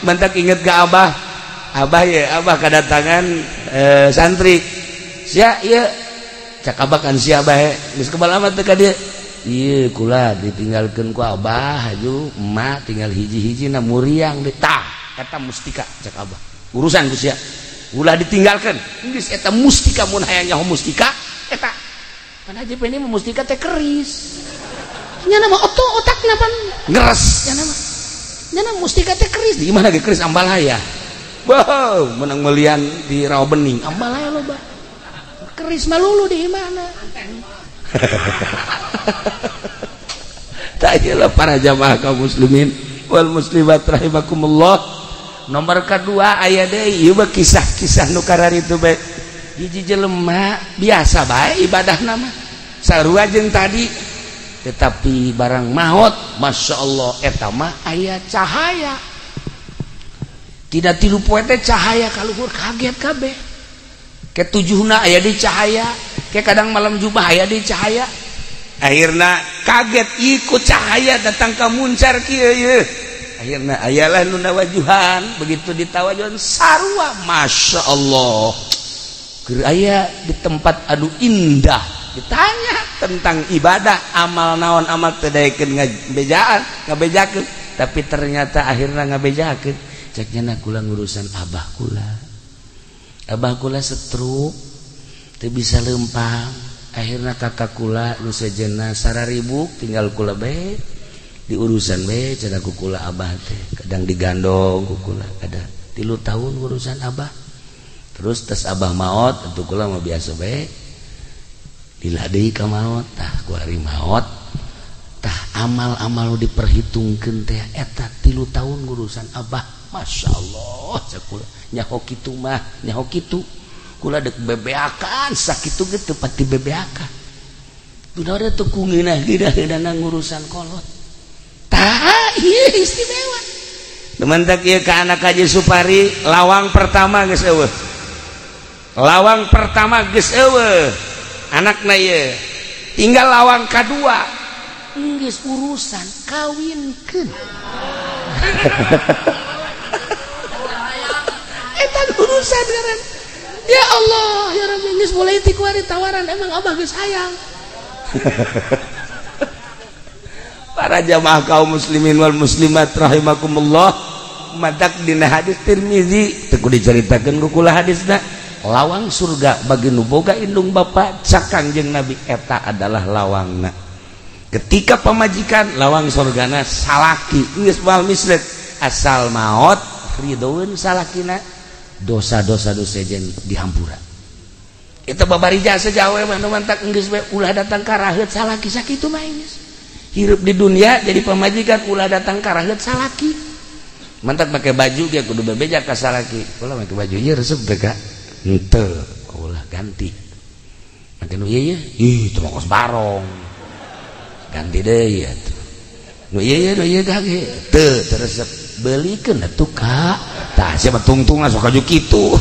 mentak inget ka abah ya abah kedatangan santri sia ieu cak abah kan sia abah geus kebal amat teh ka dieu ieu kula ditinggalkeun ku abah haju emak tinggal hiji-hiji na muriang di tah eta mustika cak abah urusan ku sia ulah ditinggalkan geus eta mustika mun hayang nyaho mustika eta pan haji ini mustika teh keris nya nama otakna pan ngeres nya nama mustika teh keris di mana ge keris ambalaya wow menang melian di rawa bening ambalaya loba keris malulu di mana tak iyalah para jamaah kaum muslimin wal muslimat rahimakumullah. Nomor kedua aya deui ieu kisah-kisah nu kararitu bae hiji jelema biasa bae ibadahna mah sarua jeung tadi tetapi barang maot masyaallah eta mah aya cahaya tidak tilu poe teh cahaya kaluhur kaget kabeh ke tujuhna aya di cahaya ke kadang malam jubah aya di cahaya akhirna kaget ikut cahaya datang ka muncar kieu akhirna ayalah nu nawajuhan begitu ditawajuhan sarua masyaallah keur aya di tempat anu indah ditanya tentang ibadah amal naon amal teu daekeun ngabejakeun tapi ternyata akhirna ngabejakeun cek cenah kula ngurusan abah kula stroke teu bisa leumpang akhirna kakak kula nu sejenna sararibuk tinggal kula bae di urusan bae cenah ku kula abah teh kadang digandong ku kula ada 3 tahun urusan abah terus tes abah maot atuh kula mah biasa bae dilah deui ka maot tah ku ari maot tah amal-amal diperhitungkeun teh eta 3 tahun urusan abah masyaallah cek kula nyaho kitu mah nyaho kitu kula dek bebeakan sakitu ge teu pati bebeakan kunaon teh ku ngeunah-ngeunah ngurusan kolot tah ieu istimewa dementak ieu ka anak Haji Supari lawang pertama geus eueuh anakna ieu tinggal lawang kadua geus urusan kawinkeun eta urusan ngaran ya Allah ya Rabbi geus mulai ti kuari tawaran emang abah geus hayang para jamaah kaum muslimin wal muslimat rahimakumullah madak dina hadis Tirmizi teu diceritakeun ku kula hadisna lawang surga bagi nu boga indung bapa cakang jeung Nabi eta adalah lawangna ketika pamajikan lawang surgana salaki geus moal mislet asal maot ridhoeun salakina dosa-dosa dosejen dihampura eta babarija sajawe mah mantak geus we ulah datang ka raheut salaki sakitu mah geus hirup di dunia jadi pamajikan ulah datang ka raheut salaki mantak make baju ge kudu bebeja ka salaki ulah make baju ieu resep teh ka henteu ulah ganti make nu ieu ih teu mongkos barong ganti deui atuh nu ieu kage teu resep beulikeun atuh ka tah sia mah tungtung sok kaju kitu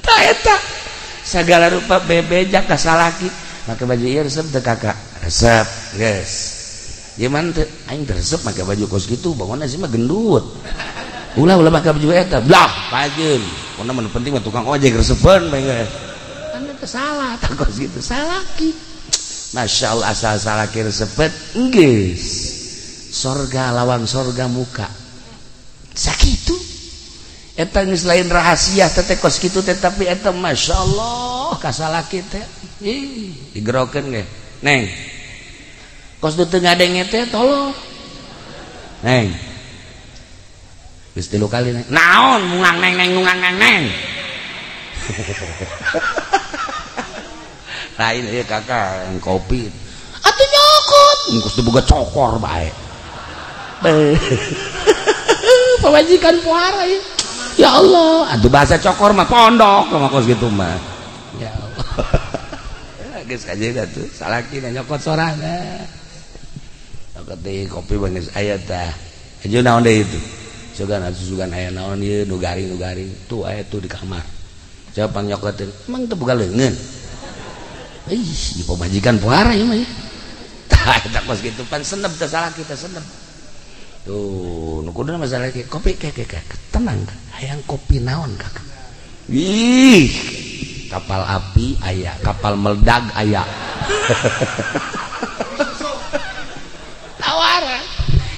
tah eta sagala rupa bebeja ka salaki make baju ieu resep teu kakak resep geus ieu mah teu aing teu resep make baju kos kitu bangunna sih mah gendut ulah make baju eta blah pajeun pokona mah penting mah tukang ojek resepeun bae geus kan teu salah tah kos kitu salaki masyaallah asal salaki resepet geus sorga lawang sorga muka sakitu eta geus lain rahasia teh kos kitu teh tapi eta masyaallah ka salaki teh ih digerokeun ge neng kos teu ngadenge teh tolong neng geus 3 kali neng naon mungang neng lain ieu kakak kopi atuh nyokot engkos teu boga cokor bae pamajikan pohara ya Allah atuh bahasa cokor mah pondok mah kos kitu mah ya Allah geus kajeun atuh salaki nyokot sorana nyokot deui kopi geus aya tah ajeun naon deui itu sugan aya naon ieu nu garing tuh aya tuh di kamar coba pang nyokotin emang teu boga leungeun ih di pamajikan pohara ieu mah ya tah eta kos kitu pan senep teh salaki teh senep tuh nu kuduna masalah kopi tenang hayang kopi naon kakak ih kapal api aya kapal meledak aya tawaran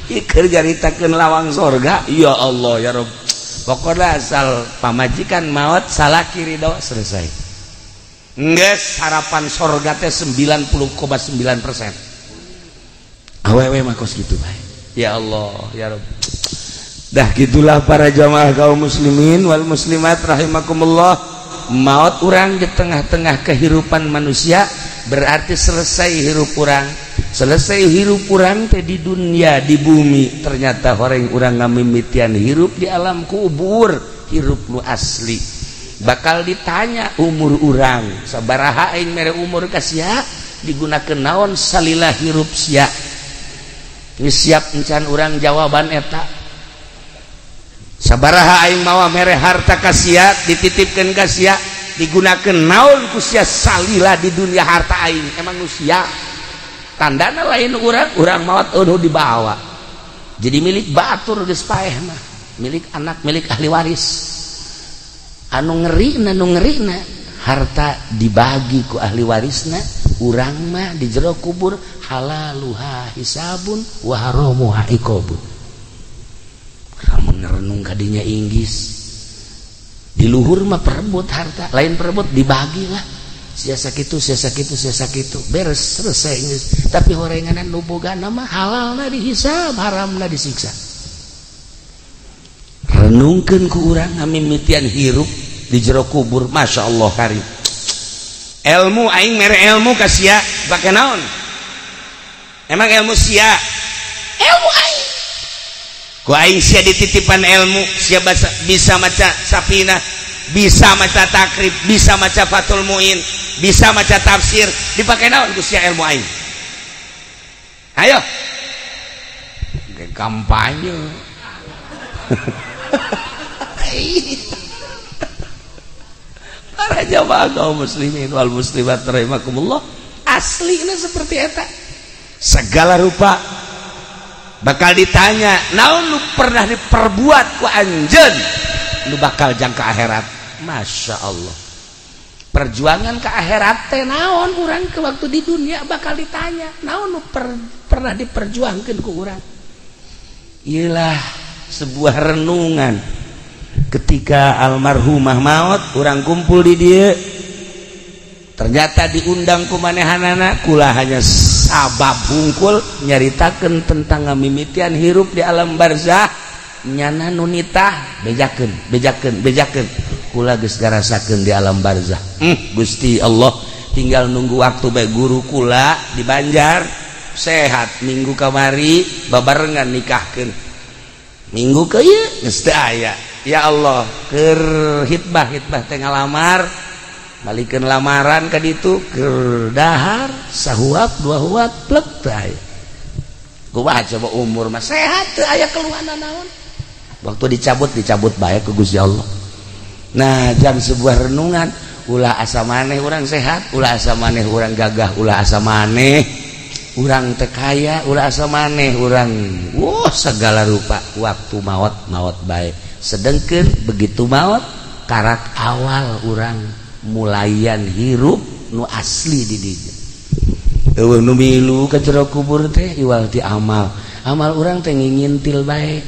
ieu keur jaritakeun lawang sorga ya Allah ya Rabb pokoknya asal pamajikan maot salaki ridho selesai geus harapan sorga teh 90,9%. Awewe mah kos kitu bae. Ya Allah ya Rabb. Dah gitulah para jamaah kaum muslimin wal muslimat rahimakumullah. Maut urang di tengah-tengah kehidupan manusia berarti selesai hirup urang. Selesai hirup urang teh di dunia di bumi. Ternyata horeng urang ngamimitian hirup di alam kubur, hirup nu asli. Bakal ditanya umur urang sabaraha aing mere umur ka sia digunakeun naon salila hirup sia. Geus siap encan urang jawaban eta. Sabaraha aing mawa mere harta ka sia dititipkeun ka sia digunakeun naon ku sia salila di dunia harta aing emang nu sia tandana lain urang maot nu dibawa jadi milik batur geus paeh mah milik anak milik ahli waris anu ngerina harta dibagi ku ahli warisna urang mah di jero kubur halaluha hisabun wa haramuha iqabun. Kamu ngerenung kadinya inggis di luhur mah perebut harta lain perebut dibagi lah sia sakitu beres selesai inggis. Tapi horenganan nu boga nama halalna dihisab haramna disiksa. Renungkeun ku urang ngamimitian hirup di jero kubur masya Allah karim ilmu aing mere ilmu ka sia pake naon emang ilmu sia ilmu aing ku aing sia dititipan ilmu sia bisa maca Safinah bisa maca takrib bisa maca Fathul Muin bisa maca tafsir dipake naon ku sia ilmu aing ayo kampanye para jamaah kaum muslimin wal muslimat rahimakumullah aslinya seperti eta segala rupa bakal ditanya naon nu pernah diperbuat ku anjeun nu bakal jangka akhirat. Masya Allah perjuangan ke akhirat teh naon urang ke waktu di dunia bakal ditanya naon nu pernah diperjuangkeun ku urang. Iyalah sebuah renungan ketika almarhumah maut urang kumpul di dieu ternyata diundang ku manehanana kula hanya sabab hungkul nyaritakeun tentang ngamimitian hirup di alam barzah nyana nu nitah bejakeun kula geus garasakeun di alam barzah. Gusti Allah tinggal nunggu waktu bae guru kula di Banjar sehat minggu kamari babarengan nikahkeun minggu ke ieu geus teu aya. Ya Allah keur hitbah teh ngalamar balikeun lamaran ka ditu keur dahar sahuap dua huap plek teh aya kumaha coba umur mah sehat teu aya keluhan naon waktu dicabut bae ku Gusti Allah. Nah jam sebuah renungan ulah asa maneh urang sehat ulah asa maneh urang gagah ulah asa maneh urang teu kaya ulah asa maneh urang segala rupa waktu maot bae sedengkeun begitu maot karak awal urang mulayan hirup nu asli di dieu. Eueuh nu milu ka jero kubur teh iwal ti amal urang teh ngingintil bae.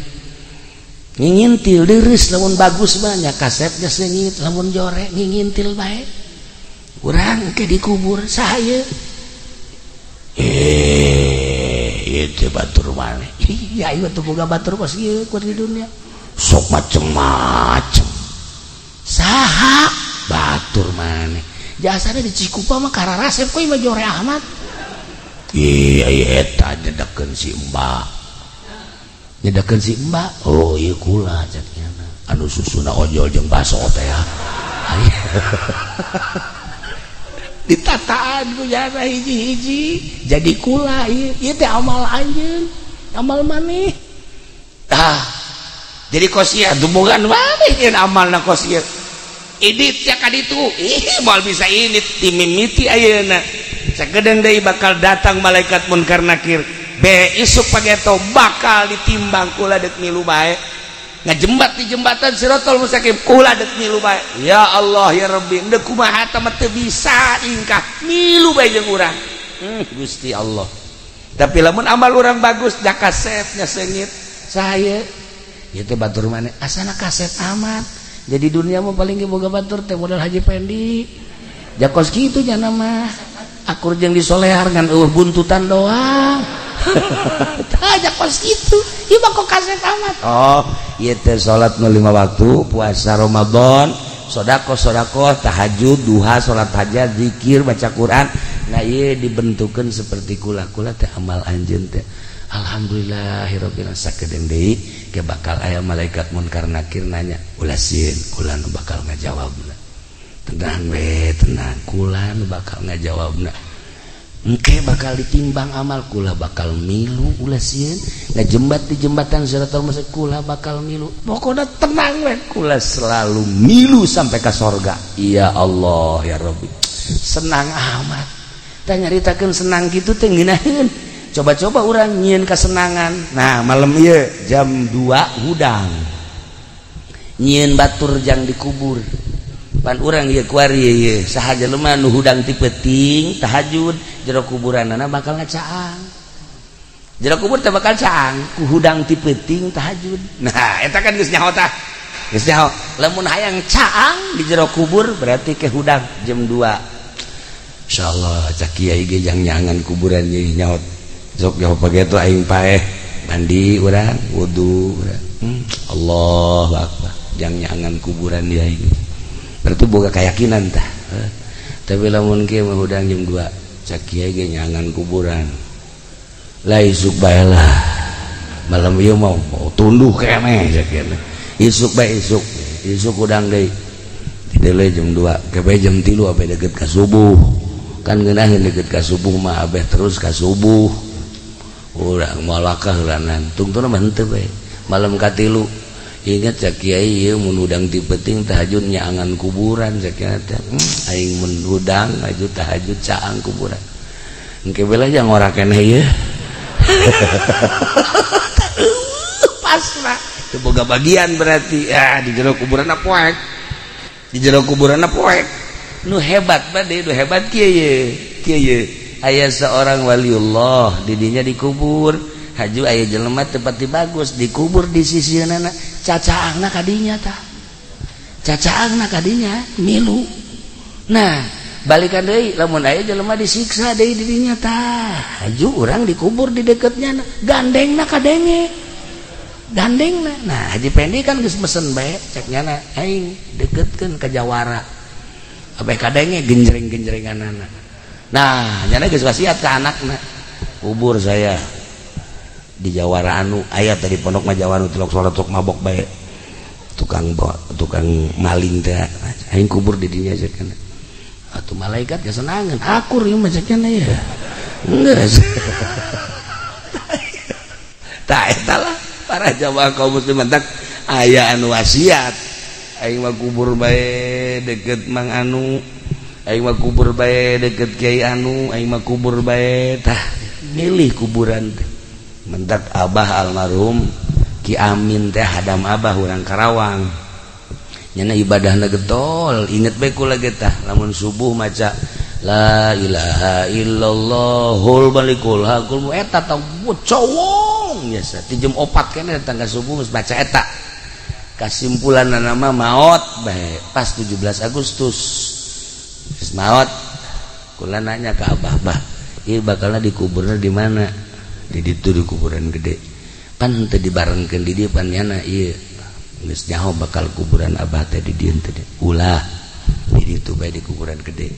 Ngingintil deureus lamun bagus mah nya kaset geus leungit lamun jore ngingintil bae. Urang ke dikubur saha ieu batur maneh. Iya ieu teu boga batur kos ieu ku di dunia. Sok macem-macem saha batur maneh jasana di Cikupa mah kararasep koy mah jore amat. Iya eta nyedekeun si mbak oh iya kula caknya anu susuna ojol jeung baso teh ya ditataan ku jana hiji-hiji jadi kula ieu teh amal anjeun amal maneh jadi kosia dumungan wae nyeun amalna kosia idit nya ka ditu moal bisa init timimiti ayeuna sakedeung deui bakal datang malaikat munkar nakir be isuk pageto bakal ditimbang kula deuk milu bae ngajembat di jembatan Siratal Mustaqim kula deuk milu bae. Ya Allah ya Rabbi deuk kumaha teh mah teu bisa ingkah milu bae jeung urang. Gusti Allah. Tapi lamun amal urang bagus da kaset nya seungit saya ieu teh batur maneh asana kaset amat. Jadi dunia mah paling ge boga batur teh modal Haji Pendi. Jakos kitu nya mah. Akur jeung disolehar ngan eueuh buntutan doang. Tah jakos kitu. Ieu mah kok kaset amat. Oh, ieu teh salat nu 5 waktu, puasa Ramadan, sedekah, tahajud, duha, salat hajat, zikir, baca Quran. Nah ieu dibentukeun seperti kula teh amal anjeun teh. Alhamdulillahirabbil alamin sakedeung deui ke bakal aya malaikat munkar nakir nanya, "Ulah sieun, kula nu bakal ngajawabna." Tenang we, tenang, kula nu bakal ngajawabna. Engke bakal ditimbang amal, kula bakal milu ulah sieun, ngajembat di jembatan Siratal Mustaqim kula bakal milu. Pokona tenang we, kula selalu milu sampai ka sorga. Ya Allah ya Rabbi. Senang amat. Tah nyaritakeun senang kitu teh ngeunaheun. Coba-coba orang nyieun kesenangan. Nah malam ieu jam 2 hudang nyieun batur jang dikubur pan urang ieu kuari ieu saha jelema nu hudang ti peuting tahajud jero kuburanna bakal ngacaang jero kubur teh bakal caang ku hudang ti peuting tahajud. Nah eta kan geus nyaho tah geus nyaho lamun hayang caang di jero kubur berarti ke hudang jam 2 insyaallah cak kiai ge jang nyangan kuburan ieu nyaho sok jauh pagi itu aing paeh mandi urang wudu urang Allahu akbar jang nyangan kuburan dia ini berarti boga keyakinan tah tapi lamun kieu mah hudang jam 2 cak kiai ge nyangan kuburan lah isuk bae lah malam ieu mau tunduh keneh cak kieu isuk bae isuk hudang deui dideuleu jam 2 kebae jam 3 abe deukeut ka subuh kan ngeunaheun deukeut ka subuh mah abeh terus ka subuh urang moal wakah heulanan tungtuna mah henteu bae malam katilu ingat cak kiai ieu mun hudang ti peuting tahajud nyaangan kuburan cak kiai teh aing mun hudang aju tahajud caang kuburan engke bela jang ora keneh ieu pasrah teu boga bagian berarti di jero kuburanna poek di jero kuburanna poek nu hebat bade nu hebat kieu aya seorang waliullah didinya dikubur haju aya jelema tepati bagus dikubur di sisieunana cacaangna kadinya tah cacaangna kadinya milu. Nah balikan deui lamun aya jelema disiksa deui didinya tah haju urang dikubur di deketnya gandengna kadenge gandengna. Nah Haji Pendi kan geus mesen bae ceknyana aing deketkeun ka Jawara abeh kadenge genjreng-genjrenganana. Nah nyana geus wasiat ka anakna kubur saya di Jawara anu aya tadi pondok mah Jawara tilok salat sok mabok bae tukang maling teh aing kubur di dinya ceukna atuh malaikat kesenangan akur ieu mah ceukna ya geus tah eta lah para jamaah kaum muslimin tak aya anu wasiat aing mah kubur bae deket Mang Anu aing mah kubur bae deket Kiai Anu aing mah kubur bae tah milih kuburan teh mentak abah almarhum Ki Amin teh hadam abah urang Karawang nyana ibadahna getol inget bae kula ge tah lamun subuh maca la ilaha illallahul malikul hakul eta tah cowong biasa ti jam 4 keneh datang ka subuh geus baca eta kasimpulanna nama maot bae pas 17 Agustus maot kula nanya ke abah bah ieu bakalna dikuburna di mana di ditu di kuburan gede pan teu dibarengkeun di dieu pan nyana ieu geus nyaho bakal kuburan abah teh di dieu teh ulah di ditu bae di kuburan gede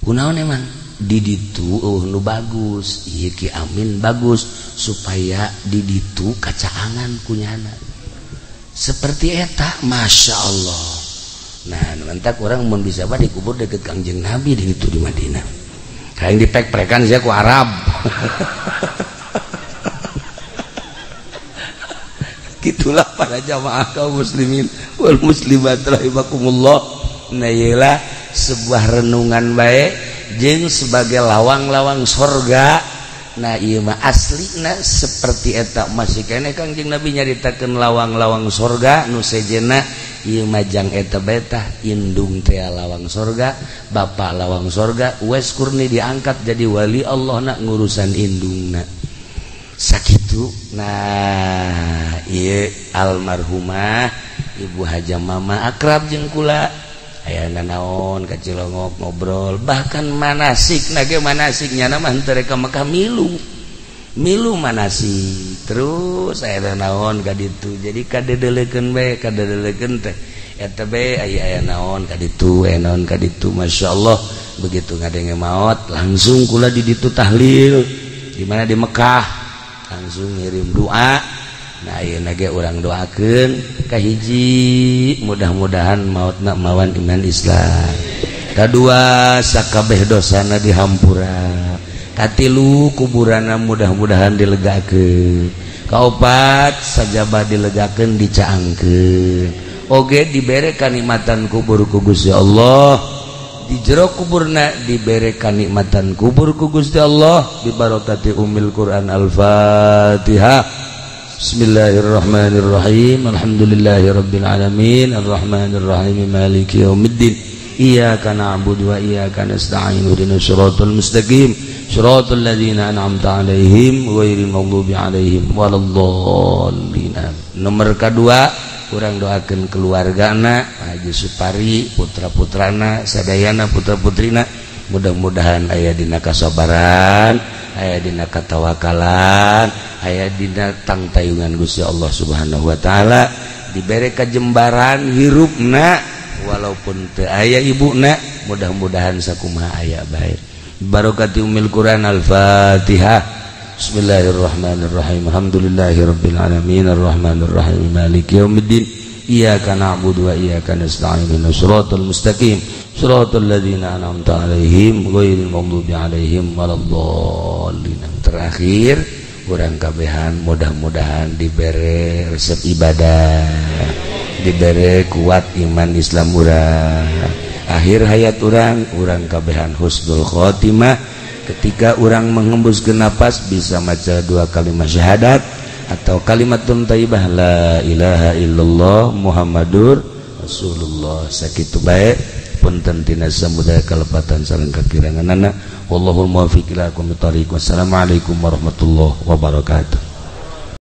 kunaon emang di ditu nu bagus ieu Ki Amin bagus supaya di ditu kacaangan kunyana seperti eta Masya Allah. Nah mantak orang mun bisa apa dikubur deket Kangjeng Nabi di itu di Madinah kayak dipek-pekan saya ku Arab gitulah para jamaah kaum muslimin wal muslimat rahimakumullah. Nah iyalah sebuah renungan baik jeung sebagai lawang-lawang sorga. Nah iya mah aslina seperti eta masih kene Kangjeng Nabi nyaritakeun lawang-lawang sorga nu sejenna ieu majang eta betah indung teh lawang sorga bapak lawang sorga Uwais Kurni diangkat jadi wali Allah nak ngurusan indungna sakitu. Nah ieu almarhumah Ibu Haja Mama akrab jeung kula, aya naon ka Cilongok ngobrol, bahkan manasik nage manasiknya mah henteu reka Mekah milu manasik terus aya naon ka ditu, jadi kadedelekeun bae kadedelekeun teh eta bae aya naon ka ditu aya naon ka ditu. masyaallah begitu ngadenge maot langsung kula di ditu tahlil di mana di Mekah langsung ngirim doa. Nah ayeuna ge urang doakeun ka hiji mudah-mudahan maotna mawan iman Islam, kadua sakabeh dosana dihampura, katilu kuburana mudah-mudahan dilegakeun, kaopat sajabah dilegakeun dicaangkeun, oge dibere kanikmatan kubur ku Gusti Allah, di jero kuburna dibere kanikmatan kubur ku Gusti Allah bi barokati Ummul Quran. Al-Fatihah. Bismillahirrahmanirrahim. Alhamdulillahirabbil alamin arrahmanir rahim maliki yaumiddin iyyaka na'budu wa iyyaka nasta'in ihdinas siratal mustaqim siratal ladzina an'amta 'alaihim ghairil maghdubi 'alaihim waladdallin. Nomor kedua urang doakeun keluargana Haji Supari, putra-putrana, sadayana putra-putrina, mudah-mudahan aya dina kasabaran, aya dina katawakalan, aya dina tangtayungan Gusti Allah Subhanahu wa taala, dibere kajembaran hirupna walaupun teu aya ibuna, mudah-mudahan sakumaha aya bae. Barokati Ummul Quran. Al-Fatihah. Bismillahirrahmanirrahim. Alhamdulillahirabbil alamin arrahmanir rahim maliki yaumiddin iyyaka na'budu wa iyyaka nasta'in ihdinas siratal mustaqim siratal ladzina an'amta 'alaihim ghairil maghdubi 'alaihim waladdallin. Terakhir urang kabehan mudah-mudahan dibere resep ibadah, dibere kuat iman Islam urang, akhir hayat urang kabehan husnul khotimah. Ketika orang menghembuskan napas bisa maca 2 kalimat syahadat atau kalimatun thayyibah la ilaha illallah Muhammadur Rasulullah. Sakitu bae punten tina samudaya kalepatan sareng kakiranganana. Wallahul muwaffiq ila aqwamit thoriq. Wassalamualaikum warahmatullahi wabarakatuh.